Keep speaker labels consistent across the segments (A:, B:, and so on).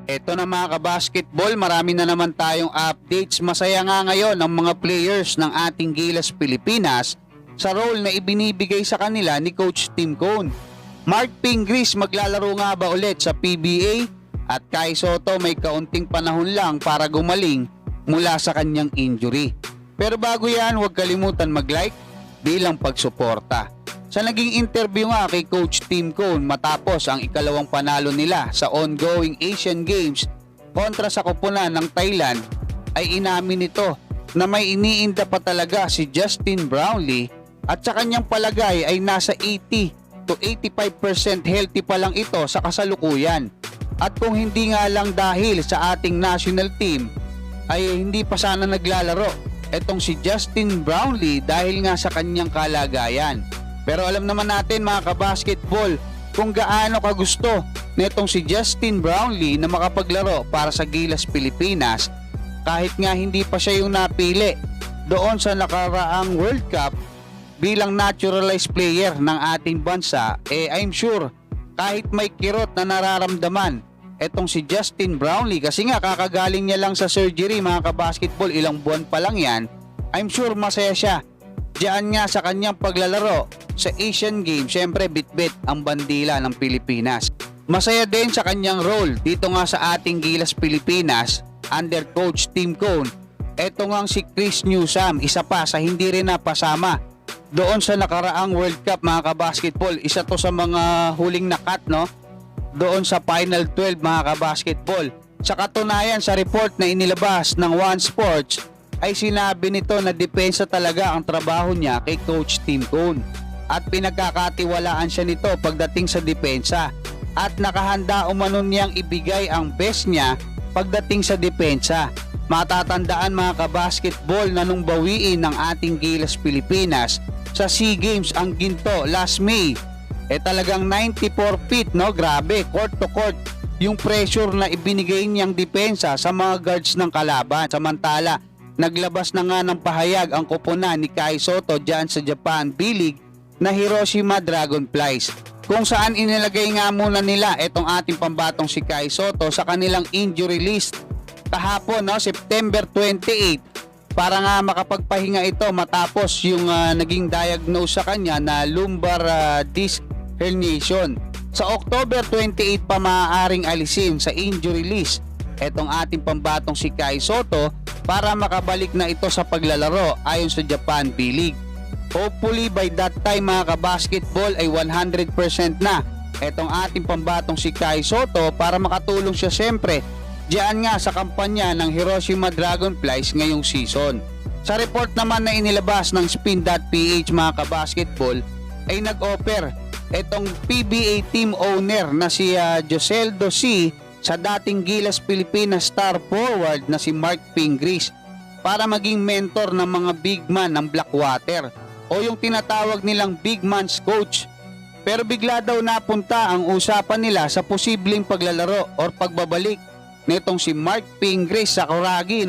A: Eto na mga kabasketball, marami na naman tayong updates. Masaya nga ngayon ang mga players ng ating Gilas Pilipinas sa role na ibinibigay sa kanila ni Coach Tim Cone. Mark Pingris maglalaro nga ba ulit sa PBA? At Kai Sotto may kaunting panahon lang para gumaling mula sa kanyang injury. Pero bago yan, huwag kalimutan mag-like bilang pagsuporta. Sa naging interview nga kay Coach Tim Cone matapos ang ikalawang panalo nila sa ongoing Asian Games kontra sa koponan ng Thailand, ay inamin nito na may iniinda pa talaga si Justin Brownlee at sa kanyang palagay ay nasa 80 to 85% healthy pa lang ito sa kasalukuyan. At kung hindi nga lang dahil sa ating national team ay hindi pa sana naglalaro etong si Justin Brownlee dahil nga sa kanyang kalagayan. Pero alam naman natin mga kabasketball kung gaano kagusto netong si Justin Brownlee na makapaglaro para sa Gilas Pilipinas kahit nga hindi pa siya yung napili doon sa nakaraang World Cup bilang naturalized player ng ating bansa. I'm sure kahit may kirot na nararamdaman etong si Justin Brownlee kasi nga kakagaling niya lang sa surgery mga kabasketball, ilang buwan pa lang yan, I'm sure masaya siya diyan nga sa kanyang paglalaro sa Asian Games. Syempre bitbit ang bandila ng Pilipinas. Masaya din sa kanyang role dito nga sa ating Gilas Pilipinas under Coach Tim Cone. Eto nga si Chris Newsome, isa pa sa hindi rin napasama doon sa nakaraang World Cup mga kabasketball. Isa to sa mga huling nakat doon sa Final 12 mga kabasketball. Sa katunayan sa report na inilabas ng One Sports ay sinabi nito na depensa talaga ang trabaho niya kay Coach Tim Cone at pinagkakatiwalaan siya nito pagdating sa depensa at nakahanda umano niyang ibigay ang best niya pagdating sa depensa. Matatandaan mga kabasketball na nung bawiin ng ating Gilas Pilipinas sa SEA Games ang ginto last May, talagang 94 feet, grabe, court to court yung pressure na ibinigay niyang depensa sa mga guards ng kalaban. Samantala naglabas na nga ng pahayag ang koponan ni Kai Sotto dyan sa Japan B-League na Hiroshima Dragonflies, kung saan inilagay nga muna nila itong ating pambatong si Kai Sotto sa kanilang injury list kahapon, September 28, para nga makapagpahinga ito matapos yung naging diagnose sa kanya na lumbar disc herniation. Sa October 28 pa maaaring alisin sa injury list etong ating pambatong si Kai Sotto para makabalik na ito sa paglalaro ayon sa Japan B-League. Hopefully by that time mga kabasketball ay 100% na etong ating pambatong si Kai Sotto para makatulong siya siyempre diyan nga sa kampanya ng Hiroshima Dragonflies ngayong season. Sa report naman na inilabas ng Spin.ph mga kabasketball ay nag-offer etong PBA team owner na si Joseldo C sa dating Gilas Pilipinas star forward na si Mark Pingris para maging mentor ng mga big man ng Blackwater o yung tinatawag nilang big man's coach. Pero bigla daw napunta ang usapan nila sa posibleng paglalaro or pagbabalik nitong si Mark Pingris sa Kuragi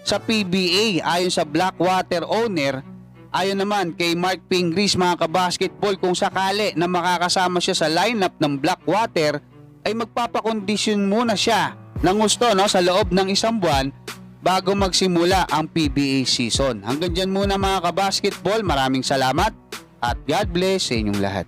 A: sa PBA ayon sa Blackwater owner. Ayon naman kay Mark Pingris mga kabasketball, kung sakali na makakasama siya sa lineup ng Blackwater ay magpapakondisyon muna siya ng gusto sa loob ng isang buwan bago magsimula ang PBA season. Hanggang dyan muna mga kabasketball, maraming salamat at God bless sa inyong lahat.